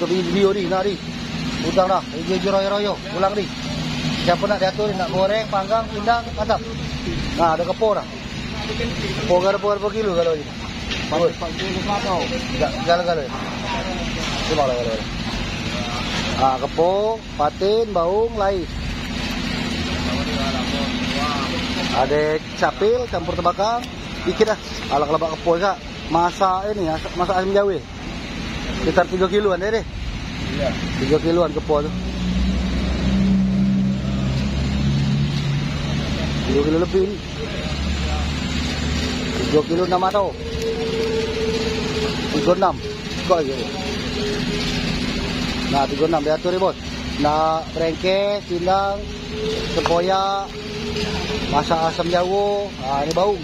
video ni, nak di. Udang dah, hijau royo-royo, ulang di. Siapa nak diatur, nak goreng, panggang, pindang, mantap. Nah, ada kepor dah. Kepor berapa kilo kalau ni? 40 kilo. Gala-gala. Coba lah gala. Kepor, patin, baung, lais. Ada capil, campur terbakar, dikit dah. Ala kelabak kepor juga. Masak ini, masak asam jawi. Sekitar 3 kiloan deh. Iya. 3 kiloan kepor tu. 3 kilo lebih ni. 3 kilo 6 atau 36. Kok aja. Nah, 36 diatur bos. Nak berengkes, pindang, tempoyak, masak asam jawa. Ini baung.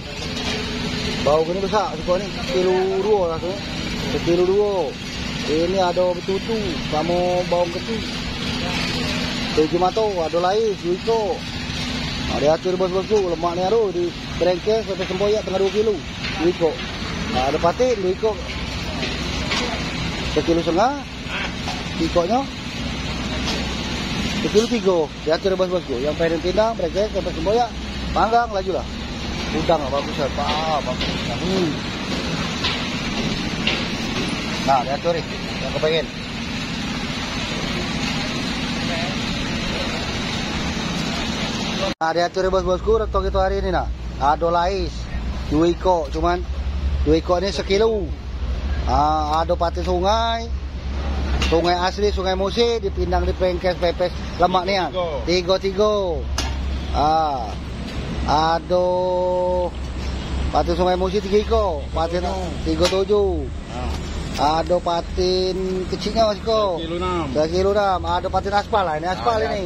Baung ini besar suka ni. Kilo 2 lah tu. Kilo 2. Ini ada betutu sama baung kecil. 7 mato, ada lais, wiko. Dia atur bos-bosku, lemak ni aduh di berengkes sampai sempoyak tengah 2 kilo. Wiko. Ada patin, wiko. 1,5 kilo. Wikonya 1,3 kilo. Dia atur bos-bosku. Yang pengen pindang, berengkes sampai sempoyak, panggang lajulah. Udang bagus lah, bagus. Nah, diatur ni. Yang kepengen. Nah, diatur bos-bosku, retok itu hari ini nak. Ada lais, 2 ekor, cuman 2 ekor ni 1 kilo. Ada patin sungai asli, sungai Musi, dipindang di pengkes, pepes, lemak ni ah. 3. Ada patin sungai Musi 3 ekor, patin 37. Ada patin kecilnya mas Siko. 1,6 kilo. Ada patin aspal lah, ini aspal ini.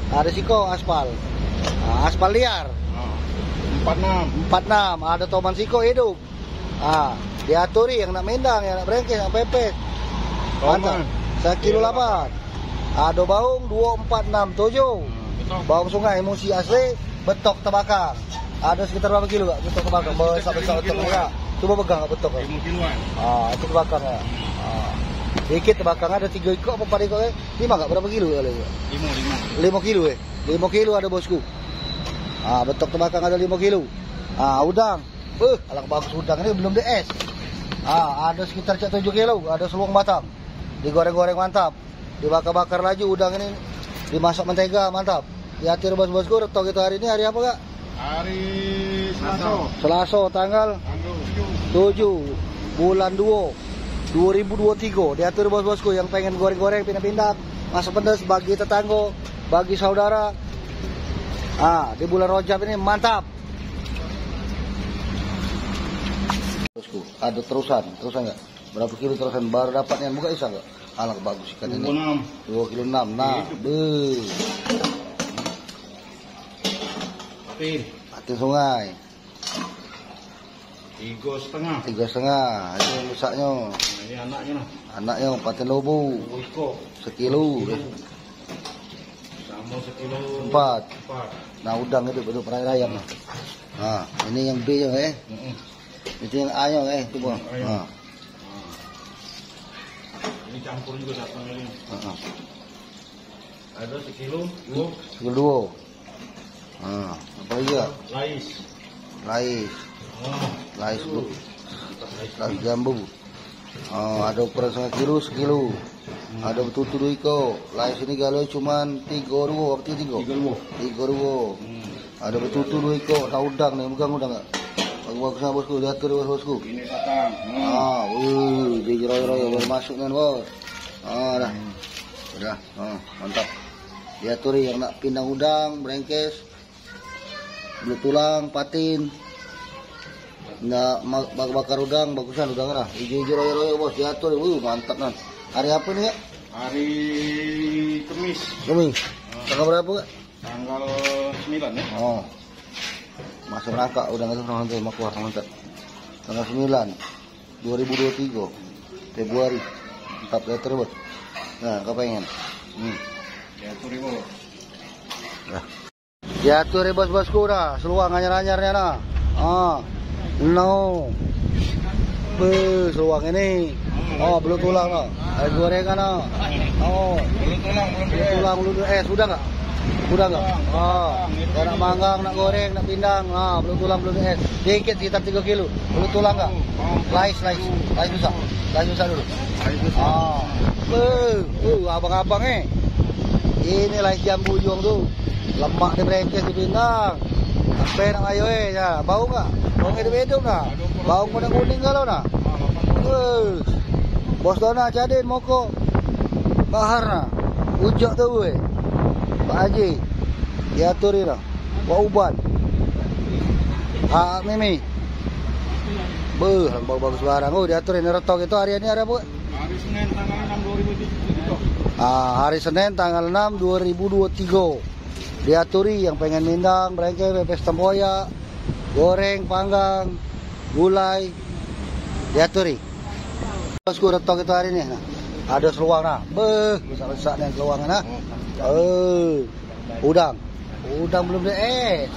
Ada Siko aspal. Aspal liar. 46. Ada toman Siko hidup. Diaturi yang nak mendang, yang nak berengkes, yang pepes. Mantap. 1,8 kilo. Ada baung 2467. Baung sungai Musi asli, betok terbakar. Ada sekitar berapa kilo kak? Betok terbakar. Besar betok enggak? Coba pegang tak betok. 5 kiloan. Itu terbakar ya. Dikit terbakar ada 3 ekor apa 4 ekor eh? 5 enggak? Berapa kilo kali? 5 kilo eh. 5 kilo ada bosku. Betok terbakar ada 5 kilo. Udang. Alang bagus udang ini belum DS. Ada sekitar 7 kilo, ada seluang batang. Digoreng-goreng mantap. Dibakar-bakar laju udang ini. Dimasak mentega mantap. Diatur bos-bosku retok itu hari ini hari apa kak? Hari Selasa tanggal 7 bulan 2 2023. Diatur bos-bosku yang pengen goreng-goreng pindah-pindah, masak pedas bagi tetangga, bagi saudara. Di bulan Rajab ini mantap. Bosku, ada terusan enggak? Berapa kilo terusan baru dapatnya? Buka isa enggak? Alah bagus ikan ini. 2,6 kilo. Nah, patin sungai 3,5. Ini rusaknya. Ini Anaknya patin lobo 1 kilo. Sama 1 kilo 4. Nah, udang itu betul perayaan ayam. Ini yang B nya Itu yang A nya coba. Ini campur juga datang ini. Ada 1 kilo 2. Apa iya? Lais jambu. Ada ukuran 1 kilo. Ada betutu 2 ekor. Lais ini galau cuman 3,2 apa 3,2. Ada betutu 2 ekor. Ada udang nih, bukan udang enggak? Bagus-bagus bosku, diatur bosku. Ini patang. Di royo-royo baru masuk kan bos. Dah. Udah, mantap. Diaturi yang nak pindang udang, berengkes, belut tulang, patin. Nak bakar udang, bagusan udang lah. Hijau-hijau royo-royo bos, diatur. Mantap kan. Hari apa nih ya? Hari Kamis. Tanggal berapa kak? Tanggal 9 ya. Masuk rangka udang itu nanti mau keluar mantap. Tanggal 9 2023 Februari. Mantap diatur bos. Nah, kau pengen? Diatur bos. Diatur bos-bosku dah. Seluang anyar-anyarnya nah. No. Seluang ini. Oh, belum tulang no. Lais gorengan no. Oh, Belum tulang, belum belum tulang, belum sudah nggak? Sudah nggak? Oh, kalau nak manggang, nak goreng, nak pindang, belum tulang, belum es. Dikit sekitar 3 kilo. Belum tulang nggak? Lais susah dulu. Abang-abang ini lais jambu juang tuh. Lemak di brengkes di pindang. Sampai nak ayo ya. Bau nggak? Bau hidup nah. Bau kuning kalau nah. Bos Dona cadin moko. Bahar nah. Ujak tu Pak Haji. Diaturi nah. Pak Uban. Mimi. Bau bagus barang. Diaturin retok itu hari ini ada bu? Hari Senin tanggal 6 2023. Hari Senin tanggal 6 2023. Diaturi yang pengen mindang, brengkes, pepes tempoyak, goreng, panggang, gulai, diaturi. Bosku retok itu hari ini, nah. Ada seluang nah, besar-besar yang seluang nah. Udang belum es.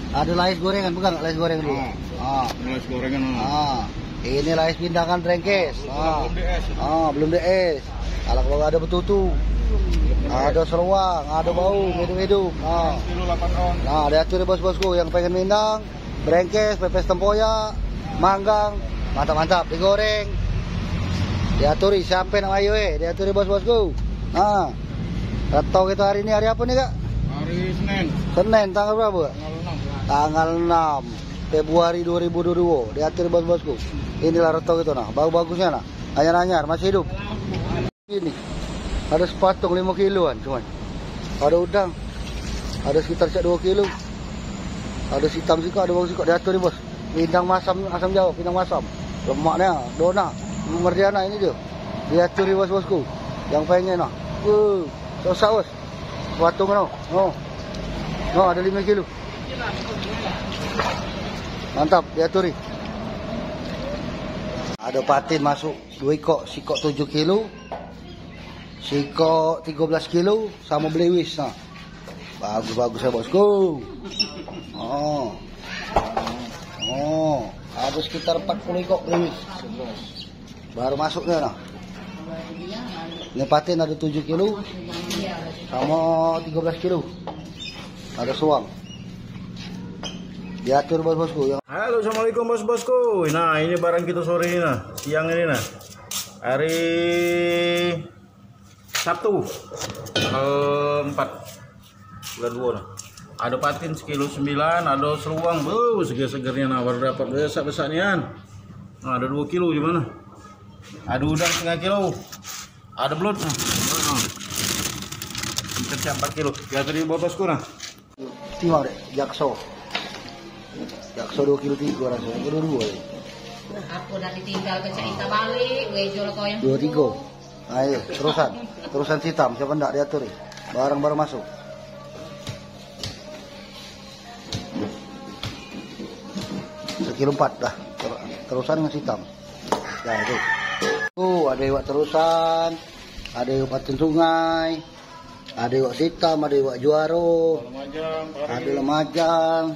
Ada lais gorengan, pegang lais goreng dulu. Lais gorengan. Ini lais pindangan brengkes. Belum es. Kalau ada betutu. Ada seruang, ada bau, hidup-hidup. Kilo 8 on. Nah, diatur bos-bosku yang pengen mindang, brengkes, pepes tempoyak, manggang, mantap-mantap, digoreng. Diaturi, siapa nak ayo diaturi bos-bosku. Retok kita hari ini hari apa nih kak? Hari Senin. Senin tanggal berapa? Tanggal 6. Tanggal 6 Februari 2022. Diaturi bos-bosku. Inilah retok itu nah, bau bagusnya nah, anyar-anyar, masih hidup. Ini. Ada sepatung 5 kiloan cuman. Ada udang. Ada sekitar 2 kilo. Ada hitam juga, ada bawang juga diatur ni bos. Pindang masam, asam Jawa, pindang masam. Lemaknya, dona, merdiana ini dia. Diatur ni bos-bosku. Yang pengen nah. Susah bos. Sepatung no. Ada 5 kilo. Mantap, diatur ni. Ada patin masuk 2 ekor, sikok 7 kilo. Sikok 13 kilo sama belewis nah. Bagus ya bosku. Ada sekitar 40 ekor belewis. Baru masuknya nah. Ini patin ada 7 kilo sama 13 kilo. Ada suang. Diatur bos-bosku. Halo, assalamualaikum bos-bosku. Nah, ini barang kita sore ini nah, siang ini nah. Hari Sabtu tanggal 4 bulan 2 nah. Ada patin sekilo 9, ada seruang, seger-segernya nah, baru dapat besar-besar nian. Nah, ada 2 kilo di mana? Ada udang 1/2 kilo. Ada belut nah. Kecap 4 kilo. Ya tadi bosku nah. Timah dek, jakso 2 kilo 3 rasanya, kedua-dua ya. Aku dah ditinggal ke Caita balik, wejo lah kau yang 2-3. Ayo, terusan hitam, siapa ndak diatur ya? Barang baru masuk. Sekilo 4 dah, terusan dengan hitam. Ya itu. Ada iwak terusan, ada iwak patin sungai, ada iwak hitam, ada iwak juaro, ada lemajang,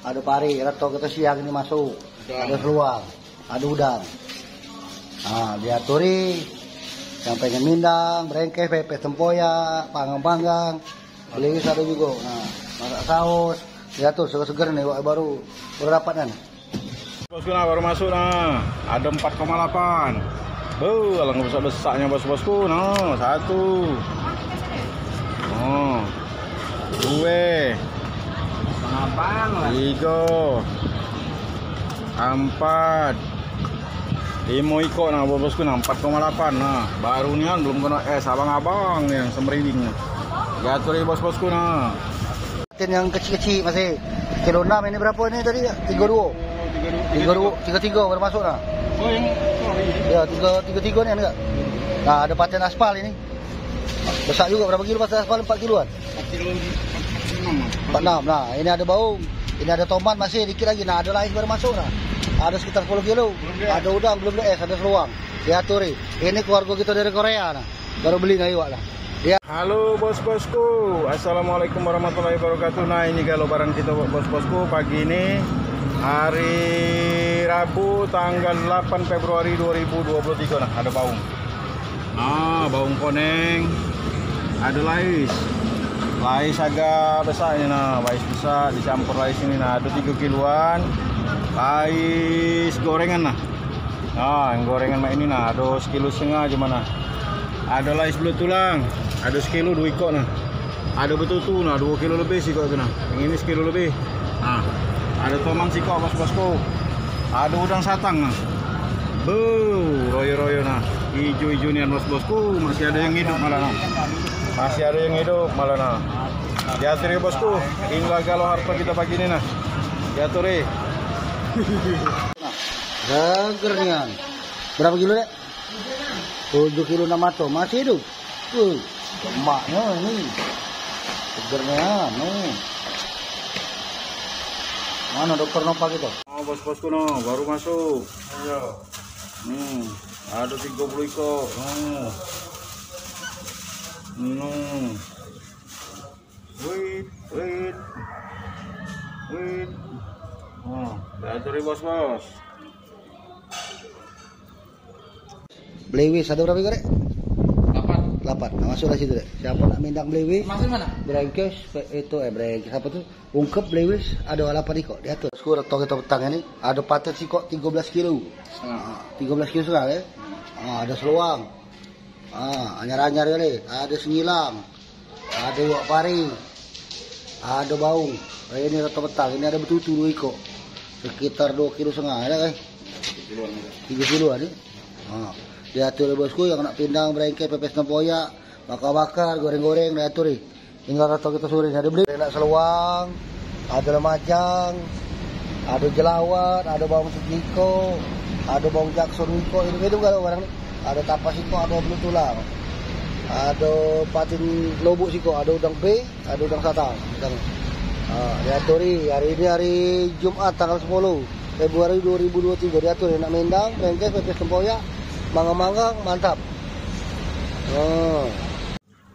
ada pari. Retok kita siang ini masuk, ada seluang, ada udang. Diaturi. Yang pengen mindang, brengkes, pepes tempoyak, panggang-panggang, belewis ada juga. Nah, masak saus, diatur seger-seger nih baru dapat kan. Bosku nah, baru masuk nah. Ada 4,8. Alangkah besar-besarnya bos-bosku. Nah, 1. 2. 3. 4. 5 ikut nah bosku nah 4,8 nah. Baru ni kan belum kena es abang-abang yang semeriling nah. Diatur bos-bosku nah. Patin yang kecil-kecil masih kilo 6 ini berapa ini tadi? 32. 33 baru masuk nah. Oh yang ya 33 ni enggak? Nah, ada patin aspal ini. Besar juga, berapa kilo patin aspal? 4 kiloan. 4 kilo 46. Nah, ini ada baung. Ini ada tomat masih dikit lagi. Nah, ada lais baru masuk nah. Ada sekitar 10 kilo. Ada udang belum ada es, ada seluang. Diaturi. Ini keluarga kita dari Korea nah. Baru beli ngayu lah. Halo bos-bosku, assalamualaikum warahmatullahi wabarakatuh. Nah ini kalau barang kita bos-bosku pagi ini Hari Rabu tanggal 8 Februari 2023 nah, ada baung. Nah, baung koneng. Ada lais. Lais agak besar ini nah, lais besar dicampur lais ini nah, ada 3 kiloan. Lais gorengan nah. Nah, yang gorengan ini nah, ada 1,5 kilo gimana? Ada lais belut tulang, ada 1 kilo 2 ikut nah. Ada betutu nah, 2 kilo lebih sih kok itu nah. Yang ini 1 kilo lebih. Nah, ada toman siko bos-bosku. Ada udang satang nah. Royo-royo nah. Hijau-hijau nih bos-bosku, masih ada yang hidup malah nah. Masih ada yang hidup malah nah. Diatur ya bosku. Inilah kalau harta kita pagi ini nah. Diatur ya. Segernya. Berapa kilo dek? 7 kilo 6 mato. Masih hidup. Emaknya ini. Segernya nih. Mana dokter Nova gitu? Oh bos-bosku no, baru masuk. Iya. Ada 30 ikut. Wait. Oh, diatur bos-bos. Blewis ada berapa kilo dek? 8. Nah, masuk dari situ dek. Siapa nak mindang Blewis? Masuk mana? Brengkes itu Brengkes apa tuh? Ungkep Blewis ada 8 ikut diatur. Skor kita petang ini ada patet sikok 13 kilo. 13 kilo sekarang ya. Ada seluang. Anyar-anyar kali. Ada sengilang. Ada wak pari. Ada baung. Ini rata petang ini ada betutu 2 ikut. Sekitar 2,5 kilo ada kan? 3 kilo ada. Diatur bosku yang nak pindang berengket pepes tempoyak, bakar-bakar, goreng-goreng diatur. Tinggal rata kita sore ada beli nak seluang, ada lemajang, ada jelawat, ada bawang sejiko, ada bawang jakson wiko, ini kalau barang ni. Ada tapas siko, ada belut tulang. Ada patin lobuk siko, ada udang B, ada udang satang. Diatur hari ini hari Jumat tanggal 10 Februari 2023 diatur nak mendang berengket pepes tempoyak. Mangga-mangga mantap.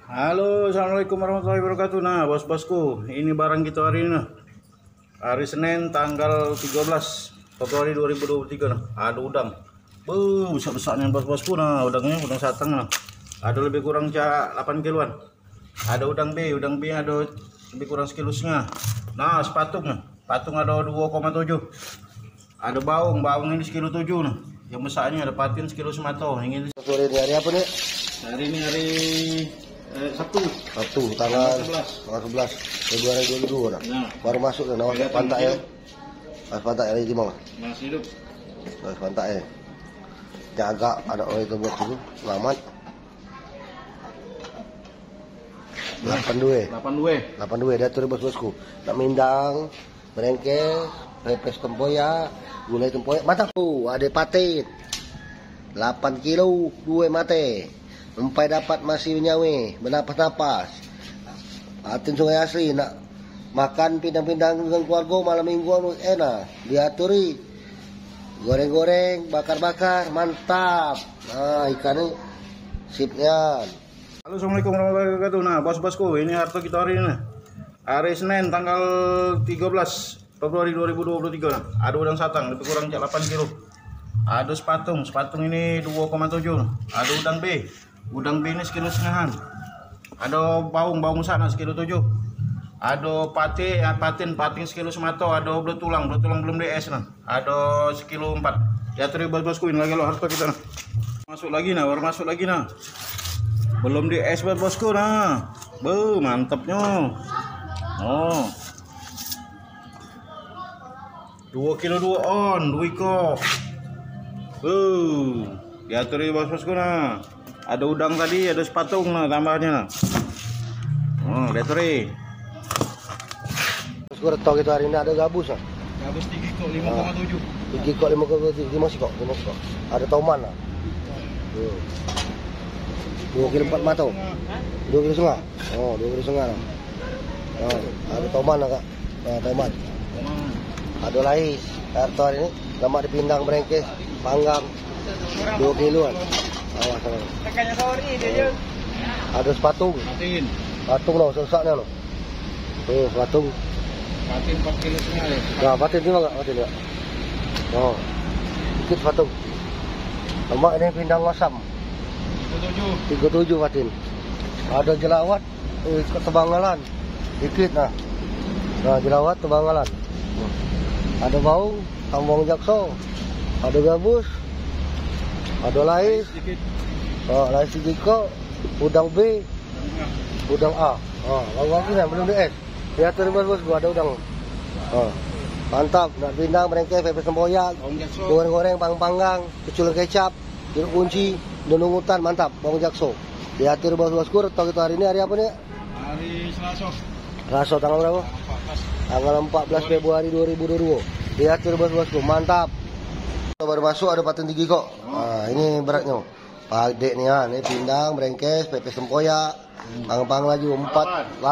Halo, assalamualaikum warahmatullahi wabarakatuh. Nah, bos-bosku, ini barang kita hari ini. Hari Senin tanggal 13 Februari 2023 nah. Ada udang. Besar-besarnya bos-bosku nah, udangnya udang satang nah. Ada lebih kurang 8 kiloan. Ada udang B ada lebih kurang 1,5 kilo. Nah, sepatung nah. Patung ada 2,7. Ada baung ini 1,7 kilo nah. Yang besarnya ada patin 1,5 kilo. Yang ini sore hari apa nih? Hari ini hari Sabtu tanggal 11 Februari 2022 nah. Baru masuk dan awas pantai ya. Awas pantai hari timah. Masih hidup. Awas pantai ya. Jaga ada orang itu buat dulu selamat. 82 diatur bos-bosku. Nak mindang, berengkes, pepes tempoyak, gulai tempoyak mantap. Ada patit 8 kilo 2 mate. Sampai dapat masih nyawe, bernapas-napas. Patin sungai asli nak makan pindang-pindang dengan keluarga malam minggu enak. Diaturi goreng-goreng, bakar-bakar, mantap. Nah, ikannya sipnya. Halo, assalamualaikum warahmatullahi wabarakatuh. Nah, bos-bosku, ini harta kita hari ini. Hari Senin tanggal 13 Februari 2023 nah. Ada udang satang lebih kurang 8 kilo. Ada sepatung ini 2,7. Ada udang B ini 1,5 kilo. Ada baung sana 1,7 kilo. Ada patin 1,5 kilo. Ada belut tulang belum DS nah. Ada 1,4 kilo. Diatur bos-bosku, ini lagi lo harta kita nah. Baru masuk lagi nah. Belum DS bosku nah. Mantapnya. 2 kilo 2 on, 2 ikut. Diatur bos-bosku nah. Ada udang tadi, ada sepatung nah tambahnya nah. Diatur. Bosku retok itu hari ini ada gabus nah. Gabus 3 ikut 5,7. 3 ikut 5,7 kok. Ada toman nah. 2 kilo 4 mato. 2 kilo setengah. 2 kilo setengah nah. Ada toman nah kak. Toman. Ada lais. Harta hari ini lemak dipindang berengkes, panggang 2 kiloan. Awas sana. Tekannya sorry dia. Ada sepatung. Patung loh, sesaknya loh. Sepatung. Patin 4 kilo setengah deh. Nah, patin juga enggak? Patin enggak? Oh. Dikit patung. Lemak ini pindang masam. 37 patin. Ada jelawat ke Tebangalan. Dikit nah. Nah, jelawat Tebangalan. Ada baung, tambang jakso. Ada gabus. Ada lais. Oh, lais sedikit kok. Udang B. Udang A. Oh, bagus ni belum di S. Ya tu bos gua ada udang. Oh. Mantap, nak pindang, merengkeh, pepes tempoyak, goreng-goreng, panggang, kecul kecap, jeruk kunci, dendeng hutan, mantap, bawang jakso. Diatur bos-bosku, tahu kita hari ini hari apa nih? Hari Selasa. Selasa tanggal berapa? Tanggal 14 Februari 2022. Diatur bos-bosku, mantap. Baru masuk ada paten tinggi kok. Nah, ini beratnya. Pak Dek nih ya, ini pindang, merengkeh, pepes tempoyak, panggang lagi 48.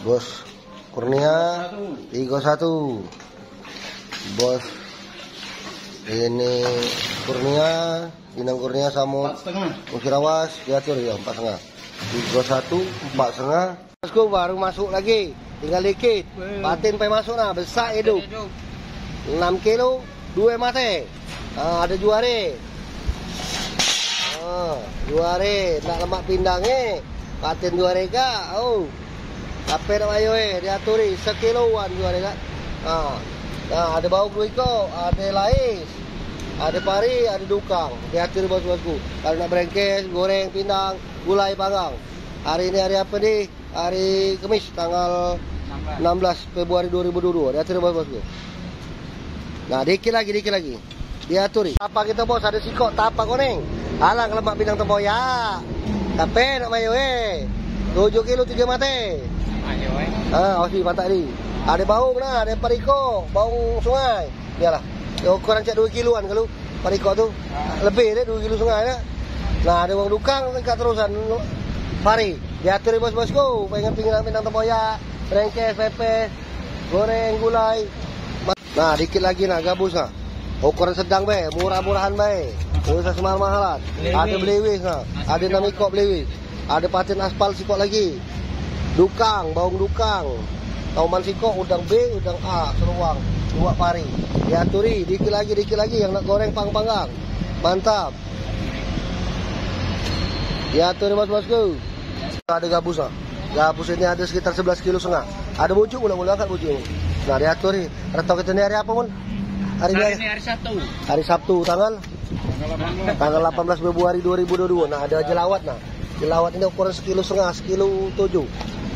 Bos Kurnia 31. Bos ini Kurnia, Inang Kurnia sama Musirawas diatur ya 4,5. 31 4,5. Bosku baru masuk lagi, tinggal dikit. Patin pe masuk nah, besar hidup. 6 kilo 2 mate. Ada juare. Juare nak lemak pindangnya. Patin juara ka, oh, tapi nak ayo diaturi sekiloan juara ka. Nah, ada bau iko, ada lais, ada pari, ada dukang. Diatur bos-bosku. Kalau nak berengkes, goreng, pindang, gulai panggang. Hari ini hari apa nih? Hari Kamis, tanggal 16 Februari 2022. Diatur bos-bosku. Nah, dikit lagi. Diaturi. Apa kita bos? Ada sikok, tapak koneng. Alang lemak pindang tempoyak. Tapi nak mayo 7 kilo 3 mate. Mayo osi pantak ni. Ada baung nah, ada pariko, baung sungai. Biarlah. Ya ukuran cak 2 kiloan kalau pariko tu. Lebih deh 2 kilo sungai dah. Nah, ada baung dukang kat terusan pari. Diatur bos-bosku, pengen pindang tempoyak, rengkes, pepes, goreng, gulai. Nah, dikit lagi nah gabus nah. Ukuran sedang be, murah-murahan be. Usah semahal-mahalan. Ada belewis nah. Ada namikok belewis. Ada patin aspal sikok lagi. Dukang, baung dukang. Tauman sikok, udang B, udang A, seruang, 2 pari. Diaturi, dikit lagi yang nak goreng panggang. Mantap. Diaturi bos-bosku. Ada gabus nah. Gabus ini ada sekitar 11 kilo setengah. Ada bujuk mula-mula angkat bujuk. Nah, diaturi. Retau kita ni hari apa pun? Hari ini hari Sabtu. Hari Sabtu tanggal 18 Februari 2022. Nah, ada jelawat nah. Jelawat ini ukuran 1,5 kilo, 1,7 kilo.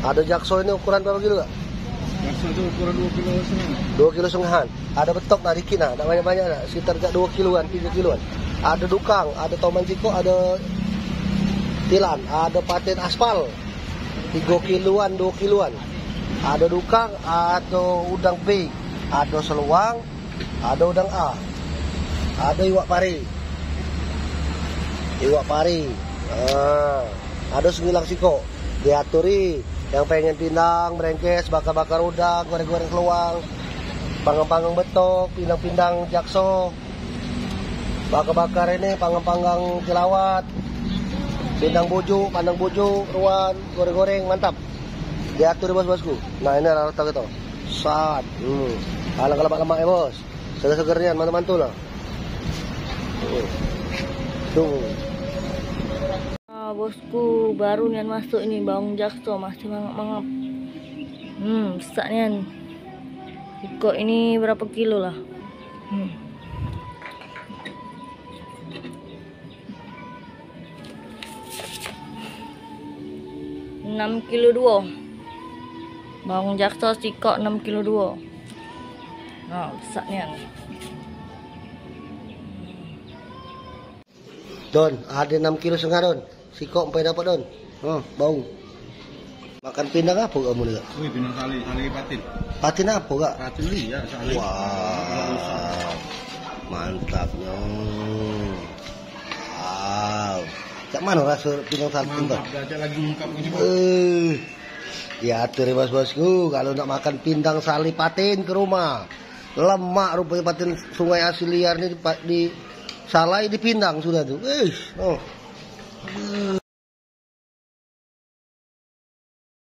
Ada jakso ini ukuran berapa kilo kak? Jakso itu ukuran 2,5 kilo. 2,5 kilo. Ada betok nah dikit nah, tak banyak-banyak nah. Sekitar 2 kiloan, 3 kiloan. Ada dukang, ada toman ciko, ada tilan, ada patin aspal. 3 kiloan, 2 kiloan. Ada dukang, ada udang B, ada seluang, ada udang A, ada iwak pari. Ada sembilang siko. Diaturi yang pengen pindang, merengkes, bakar-bakar udang, goreng-goreng keluang, panggang-panggang betok, pindang-pindang jakso, bakar-bakar ini, panggang-panggang jelawat, pindang bujuk, pandang bujuk, ruan, goreng-goreng, mantap. Diatur bos-bosku. Nah, ini rata gitu. Sat. Alang lemak-lemak ya bos. Seger-segernya mantul-mantul lah. Tuh. Bosku baru nian masuk ini baung jakso masih mangap-mangap. Besar nian. Ikut ini berapa kilo lah? 6 kilo 2. Baung jakso sikok 6 kilo 2. Nah, besar nian. Don, ada 6 kilo setengah Don. Sikok sampai dapat Don. Bau. Makan pindang apa kamu ni kak? Wih, pindang sali patin. Patin apa kak? Patin liar sali. Wah, mantapnya. Wow. Cak mana rasa pindang sali pindang? Mantap, lagi ngungkap ni bos. Ya atur bos-bosku, kalau nak makan pindang sali patin ke rumah. Lemak rupanya patin sungai asli liar ni di salai dipindang sudah tu.